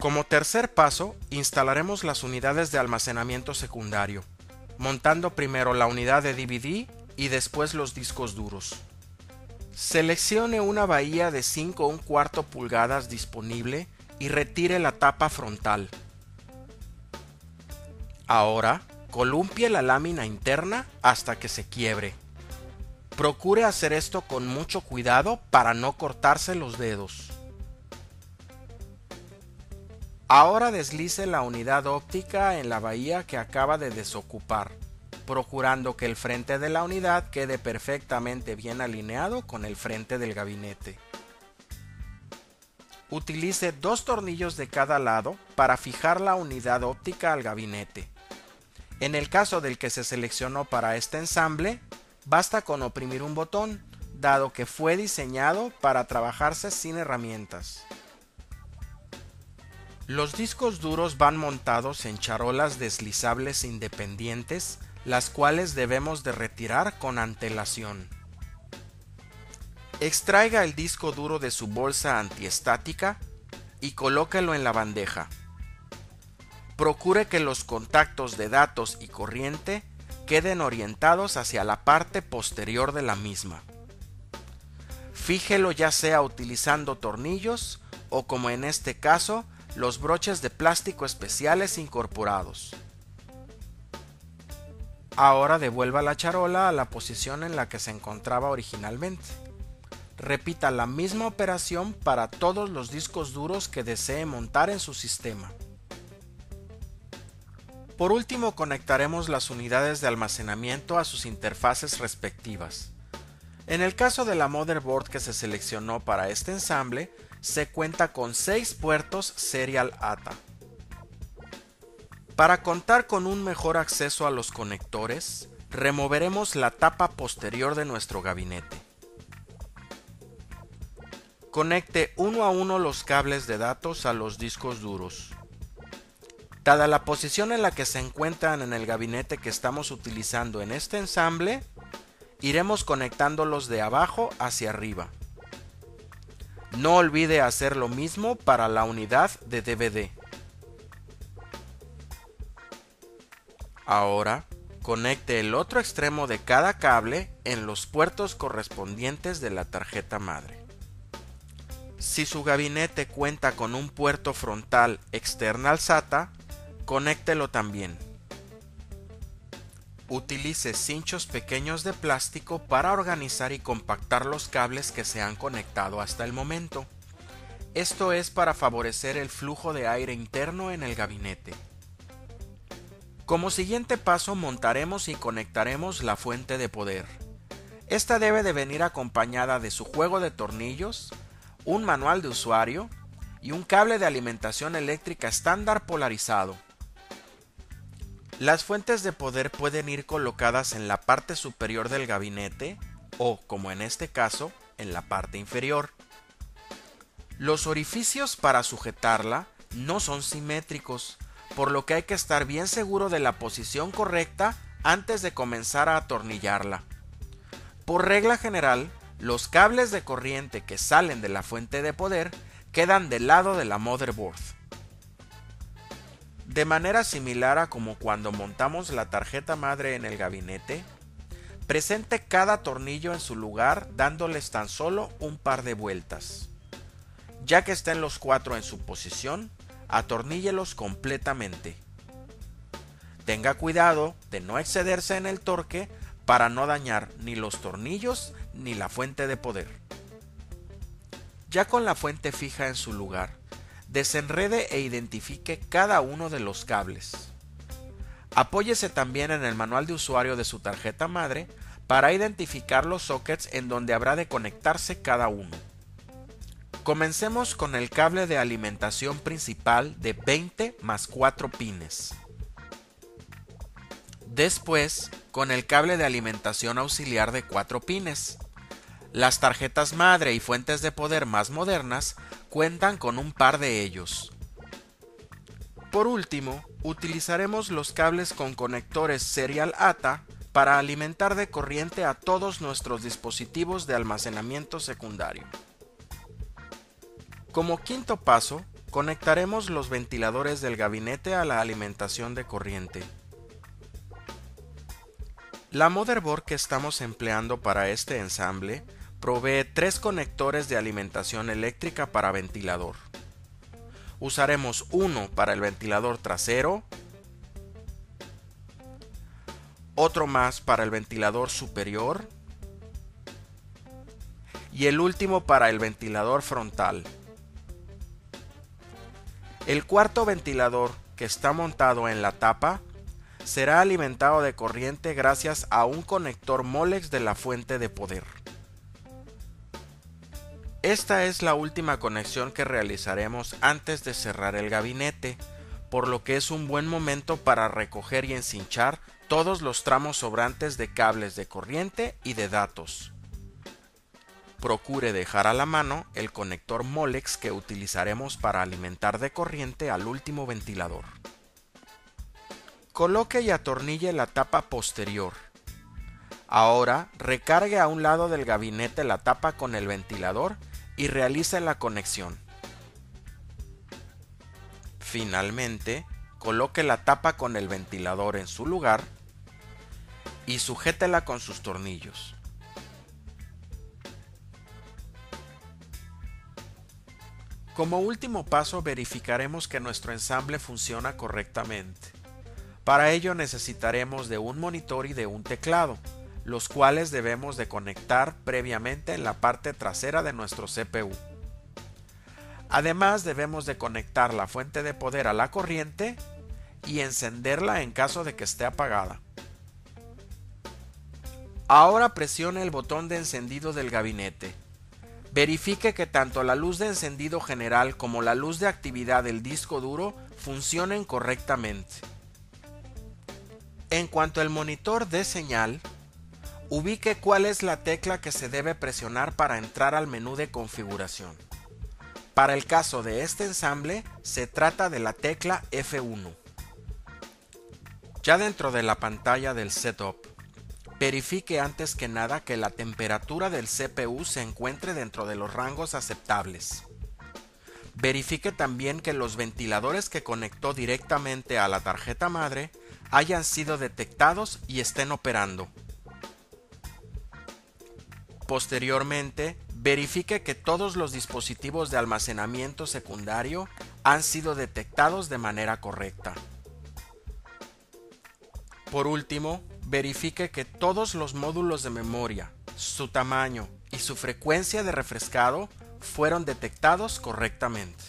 Como tercer paso, instalaremos las unidades de almacenamiento secundario, montando primero la unidad de DVD y después los discos duros. Seleccione una bahía de 5 pulgadas disponible y retire la tapa frontal. Ahora, columpie la lámina interna hasta que se quiebre. Procure hacer esto con mucho cuidado para no cortarse los dedos. Ahora deslice la unidad óptica en la bahía que acaba de desocupar, procurando que el frente de la unidad quede perfectamente bien alineado con el frente del gabinete. Utilice 2 tornillos de cada lado para fijar la unidad óptica al gabinete. En el caso del que se seleccionó para este ensamble, basta con oprimir un botón, dado que fue diseñado para trabajarse sin herramientas. Los discos duros van montados en charolas deslizables independientes, las cuales debemos de retirar con antelación. Extraiga el disco duro de su bolsa antiestática y colóquelo en la bandeja. Procure que los contactos de datos y corriente queden orientados hacia la parte posterior de la misma. Fíjelo ya sea utilizando tornillos o, como en este caso, los broches de plástico especiales incorporados. Ahora devuelva la charola a la posición en la que se encontraba originalmente. Repita la misma operación para todos los discos duros que desee montar en su sistema. Por último, conectaremos las unidades de almacenamiento a sus interfaces respectivas. En el caso de la motherboard que se seleccionó para este ensamble, se cuenta con 6 puertos Serial ATA. Para contar con un mejor acceso a los conectores, removeremos la tapa posterior de nuestro gabinete. Conecte uno a uno los cables de datos a los discos duros. Dada la posición en la que se encuentran en el gabinete que estamos utilizando en este ensamble, iremos conectándolos de abajo hacia arriba. No olvide hacer lo mismo para la unidad de DVD. Ahora, conecte el otro extremo de cada cable en los puertos correspondientes de la tarjeta madre. Si su gabinete cuenta con un puerto frontal external SATA, conéctelo también. Utilice cinchos pequeños de plástico para organizar y compactar los cables que se han conectado hasta el momento. Esto es para favorecer el flujo de aire interno en el gabinete. Como siguiente paso, montaremos y conectaremos la fuente de poder. Esta debe de venir acompañada de su juego de tornillos, un manual de usuario y un cable de alimentación eléctrica estándar polarizado. Las fuentes de poder pueden ir colocadas en la parte superior del gabinete o, como en este caso, en la parte inferior. Los orificios para sujetarla no son simétricos, por lo que hay que estar bien seguro de la posición correcta antes de comenzar a atornillarla. Por regla general, los cables de corriente que salen de la fuente de poder quedan del lado de la motherboard. De manera similar a como cuando montamos la tarjeta madre en el gabinete, presente cada tornillo en su lugar dándoles tan solo un par de vueltas. Ya que estén los 4 en su posición, atorníllelos completamente. Tenga cuidado de no excederse en el torque para no dañar ni los tornillos ni la fuente de poder. Ya con la fuente fija en su lugar, desenrede e identifique cada uno de los cables. Apóyese también en el manual de usuario de su tarjeta madre para identificar los sockets en donde habrá de conectarse cada uno. Comencemos con el cable de alimentación principal de 20 más 4 pines. Después, con el cable de alimentación auxiliar de 4 pines. Las tarjetas madre y fuentes de poder más modernas cuentan con un par de ellos. Por último, utilizaremos los cables con conectores Serial ATA para alimentar de corriente a todos nuestros dispositivos de almacenamiento secundario. Como quinto paso, Conectaremos los ventiladores del gabinete a la alimentación de corriente. La motherboard que estamos empleando para este ensamble provee 3 conectores de alimentación eléctrica para ventilador. Usaremos uno para el ventilador trasero, otro más para el ventilador superior y el último para el ventilador frontal. El cuarto ventilador, que está montado en la tapa, será alimentado de corriente gracias a un conector Molex de la fuente de poder. Esta es la última conexión que realizaremos antes de cerrar el gabinete, por lo que es un buen momento para recoger y encinchar todos los tramos sobrantes de cables de corriente y de datos. Procure dejar a la mano el conector Molex que utilizaremos para alimentar de corriente al último ventilador. Coloque y atornille la tapa posterior. Ahora recargue a un lado del gabinete la tapa con el ventilador y realice la conexión. Finalmente, coloque la tapa con el ventilador en su lugar y sujétela con sus tornillos. Como último paso, verificaremos que nuestro ensamble funciona correctamente. Para ello necesitaremos de un monitor y de un teclado, los cuales debemos de conectar previamente en la parte trasera de nuestro CPU. Además, debemos de conectar la fuente de poder a la corriente y encenderla en caso de que esté apagada. Ahora presione el botón de encendido del gabinete. Verifique que tanto la luz de encendido general como la luz de actividad del disco duro funcionen correctamente. En cuanto al monitor dé señal, ubique cuál es la tecla que se debe presionar para entrar al menú de configuración. Para el caso de este ensamble, se trata de la tecla F1. Ya dentro de la pantalla del setup, verifique antes que nada que la temperatura del CPU se encuentre dentro de los rangos aceptables. Verifique también que los ventiladores que conectó directamente a la tarjeta madre hayan sido detectados y estén operando. Posteriormente, verifique que todos los dispositivos de almacenamiento secundario han sido detectados de manera correcta. Por último, verifique que todos los módulos de memoria, su tamaño y su frecuencia de refrescado fueron detectados correctamente.